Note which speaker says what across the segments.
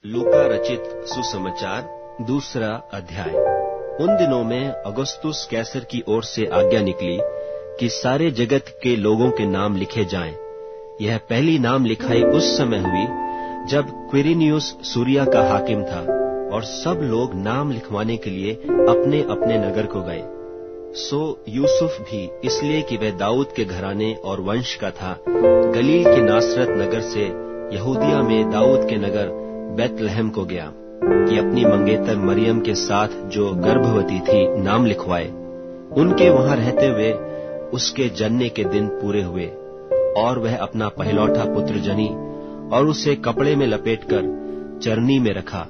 Speaker 1: लूका रचित सुसमाचार दूसरा अध्याय। उन दिनों में अगस्तुस कैसर की ओर से आज्ञा निकली कि सारे जगत के लोगों के नाम लिखे जाएं। यह पहली नाम लिखाई उस समय हुई जब क्विरिनियुस सूरिया का हाकिम था, और सब लोग नाम लिखवाने के लिए अपने अपने नगर को गए। सो यूसुफ भी, इसलिए कि वह दाऊद के घराने और वंश का था, गलील के नासरत नगर से यहूदिया में दाऊद के नगर बैतलहम को गया कि अपनी मंगेतर मरियम के साथ जो गर्भवती थी नाम लिखवाए। उनके वहां रहते हुए उसके जनने के दिन पूरे हुए, और वह अपना पहलौठा पुत्र जनी और उसे कपड़े में लपेटकर चरनी में रखा,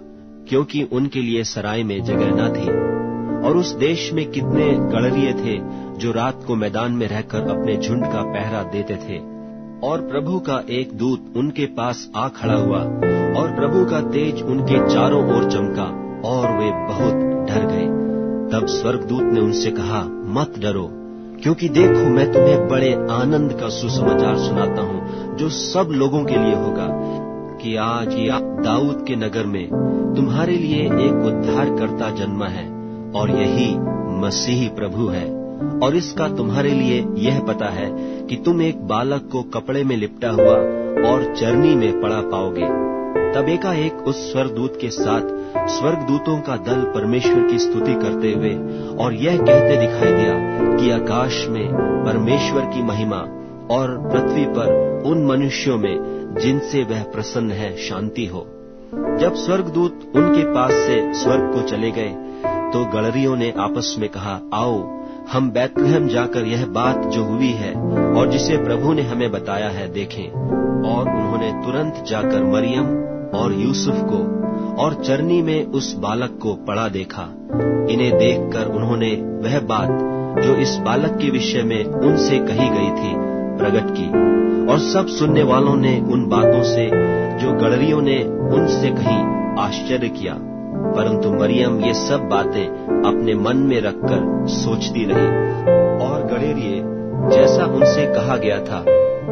Speaker 1: क्योंकि उनके लिए सराय में जगह न थी। और उस देश में कितने गड़रिये थे जो रात को मैदान में रहकर अपने झुंड का पहरा देते थे। और प्रभु का एक दूत उनके पास आ खड़ा हुआ, और प्रभु का तेज उनके चारों ओर चमका, और वे बहुत डर गए। तब स्वर्गदूत ने उनसे कहा, मत डरो, क्योंकि देखो मैं तुम्हें बड़े आनंद का सुसमाचार सुनाता हूँ, जो सब लोगों के लिए होगा, कि आज या दाऊद के नगर में तुम्हारे लिए एक उद्धारकर्ता जन्मा है, और यही मसीही प्रभु है। और इसका तुम्हारे लिए यह पता है कि तुम एक बालक को कपड़े में लिपटा हुआ और चरनी में पड़ा पाओगे। तब एकाएक उस स्वर्गदूत के साथ स्वर्गदूतों का दल परमेश्वर की स्तुति करते हुए और यह कहते दिखाई दिया कि आकाश में परमेश्वर की महिमा, और पृथ्वी पर उन मनुष्यों में जिनसे वह प्रसन्न है शांति हो। जब स्वर्गदूत उनके पास से स्वर्ग को चले गए, तो गड़रियों ने आपस में कहा, आओ हम बैतलहम जाकर यह बात जो हुई है और जिसे प्रभु ने हमें बताया है देखें। और उन्होंने तुरंत जाकर मरियम और यूसुफ को और चरनी में उस बालक को पड़ा देखा। इन्हें देखकर उन्होंने वह बात जो इस बालक के विषय में उनसे कही गई थी प्रकट की। और सब सुनने वालों ने उन बातों से जो गड़रियों ने उनसे कही आश्चर्य किया, परंतु मरियम ये सब बातें अपने मन में रखकर सोचती रही। और गड़रिये जैसा उनसे कहा गया था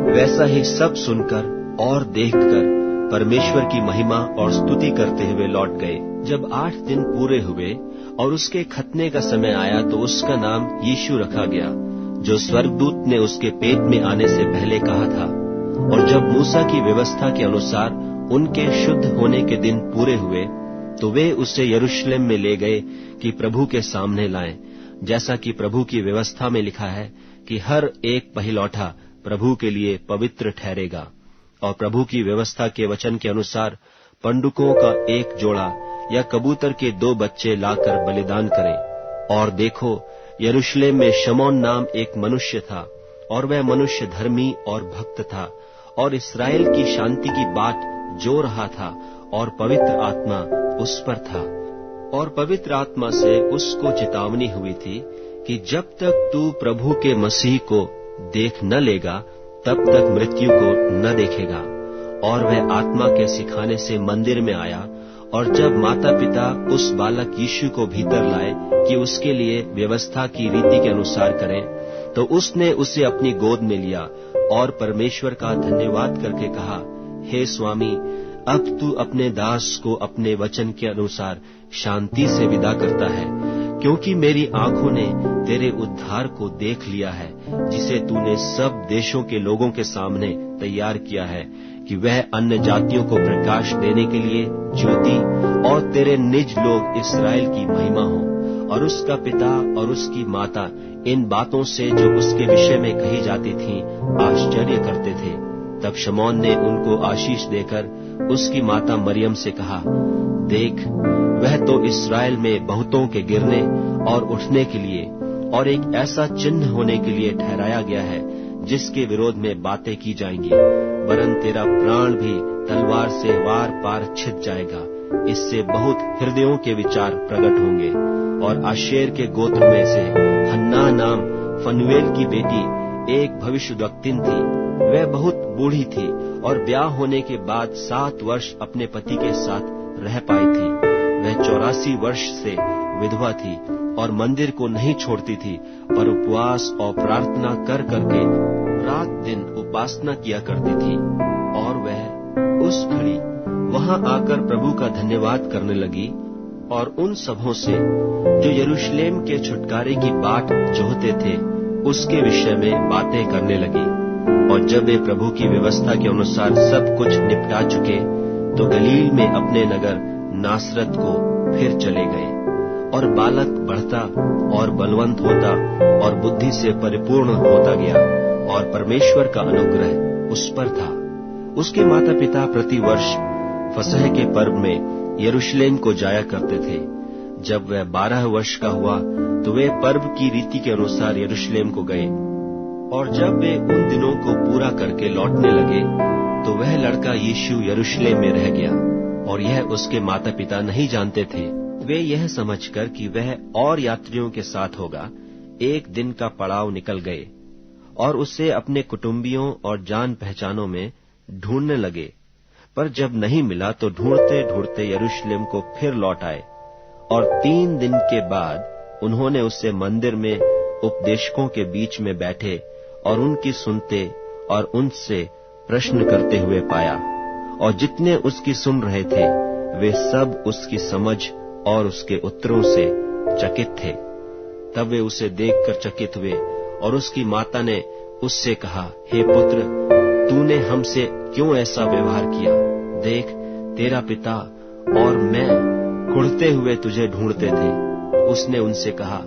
Speaker 1: वैसा ही सब सुनकर और देखकर परमेश्वर की महिमा और स्तुति करते हुए लौट गए। जब 8 दिन पूरे हुए और उसके खतने का समय आया, तो उसका नाम यीशु रखा गया, जो स्वर्गदूत ने उसके पेट में आने से पहले कहा था। और जब मूसा की व्यवस्था के अनुसार उनके शुद्ध होने के दिन पूरे हुए, तो वे उसे यरूशलेम में ले गए कि प्रभु के सामने लाएं, जैसा कि प्रभु की व्यवस्था में लिखा है कि हर एक पहिलौठा प्रभु के लिए पवित्र ठहरेगा। और प्रभु की व्यवस्था के वचन के अनुसार पंडुकों का एक जोड़ा या कबूतर के 2 बच्चे लाकर बलिदान करें। और देखो, यरूशलेम में शमौन नाम एक मनुष्य था, और वह मनुष्य धर्मी और भक्त था, और इस्राएल की शांति की बात जो रहा था, और पवित्र आत्मा उस पर था। और पवित्र आत्मा से उसको चेतावनी हुई थी कि जब तक तू प्रभु के मसीह को देख न लेगा, तब तक मृत्यु को न देखेगा। और वह आत्मा के सिखाने से मंदिर में आया, और जब माता पिता उस बालक यीशु को भीतर लाए कि उसके लिए व्यवस्था की रीति के अनुसार करें, तो उसने उसे अपनी गोद में लिया और परमेश्वर का धन्यवाद करके कहा, हे स्वामी, अब तू अपने दास को अपने वचन के अनुसार शांति से विदा करता है, क्योंकि मेरी आंखों ने तेरे उद्धार को देख लिया है, जिसे तूने सब देशों के लोगों के सामने तैयार किया है, कि वह अन्य जातियों को प्रकाश देने के लिए ज्योति और तेरे निज लोग इस्राएल की महिमा हो। और उसका पिता और उसकी माता इन बातों से जो उसके विषय में कही जाती थीं आश्चर्य करते थे। तब शमौन ने उनको आशीष देकर उसकी माता मरियम से कहा, देख, वह तो इस्राएल में बहुतों के गिरने और उठने के लिए और एक ऐसा चिन्ह होने के लिए ठहराया गया है, जिसके विरोध में बातें की जाएंगी, वरन तेरा प्राण भी तलवार से वार पार छिद जाएगा। इससे बहुत हृदयों के विचार प्रकट होंगे। और आशेर के गोत्र में से हन्ना नाम फनुएल की बेटी एक भविष्यद्वक्तिन थी। वह बहुत बूढ़ी थी और ब्याह होने के बाद 7 वर्ष अपने पति के साथ रह पाई थी। वह 84 वर्ष से विधवा थी और मंदिर को नहीं छोड़ती थी, पर उपवास और प्रार्थना कर करके रात दिन उपासना किया करती थी। और वह उस घड़ी वहां आकर प्रभु का धन्यवाद करने लगी और उन सबों से जो यरूशलेम के छुटकारे की बाट जोहते थे उसके विषय में बातें करने लगी। और जब वे प्रभु की व्यवस्था के अनुसार सब कुछ निपटा चुके तो गलील में अपने नगर नासरत को फिर चले गए। और बालक बढ़ता और बलवंत होता और बुद्धि से परिपूर्ण होता गया और परमेश्वर का अनुग्रह उस पर था। उसके माता पिता प्रतिवर्ष फसह के पर्व में यरूशलेम को जाया करते थे। जब वह 12 वर्ष का हुआ तो वे पर्व की रीति के अनुसार यरूशलेम को गए। और जब वे उन दिनों को पूरा करके लौटने लगे तो वह लड़का यीशु यरूशलेम में रह गया और यह उसके माता पिता नहीं जानते थे। वे यह समझकर कि वह और यात्रियों के साथ होगा, एक दिन का पड़ाव निकल गए और उसे अपने कुटुंबियों और जान पहचानों में ढूंढने लगे। पर जब नहीं मिला तो ढूंढते ढूंढते यरूशलेम को फिर लौट आए। और 3 दिन के बाद उन्होंने उसे मंदिर में उपदेशकों के बीच में बैठे और उनकी सुनते और उनसे प्रश्न करते हुए पाया। और जितने उसकी सुन रहे थे वे सब उसकी समझ और उसके उत्तरों से चकित थे। तब वे उसे देखकर चकित हुए और उसकी माता ने उससे कहा, हे पुत्र, तूने हमसे क्यों ऐसा व्यवहार किया? देख, तेरा पिता और मैं कुढ़ते हुए तुझे ढूंढते थे। उसने उनसे कहा,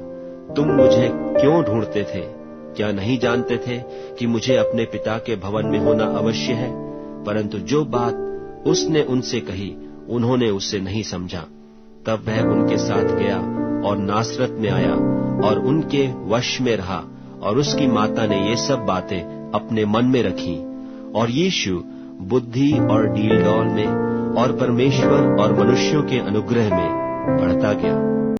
Speaker 1: तुम मुझे क्यों ढूंढते थे? क्या नहीं जानते थे कि मुझे अपने पिता के भवन में होना अवश्य है? परंतु जो बात उसने उनसे कही उन्होंने उसे नहीं समझा। तब वह उनके साथ गया और नासरत में आया और उनके वश में रहा। और उसकी माता ने ये सब बातें अपने मन में रखी। और यीशु बुद्धि और डील डौल में और परमेश्वर और मनुष्यों के अनुग्रह में बढ़ता गया।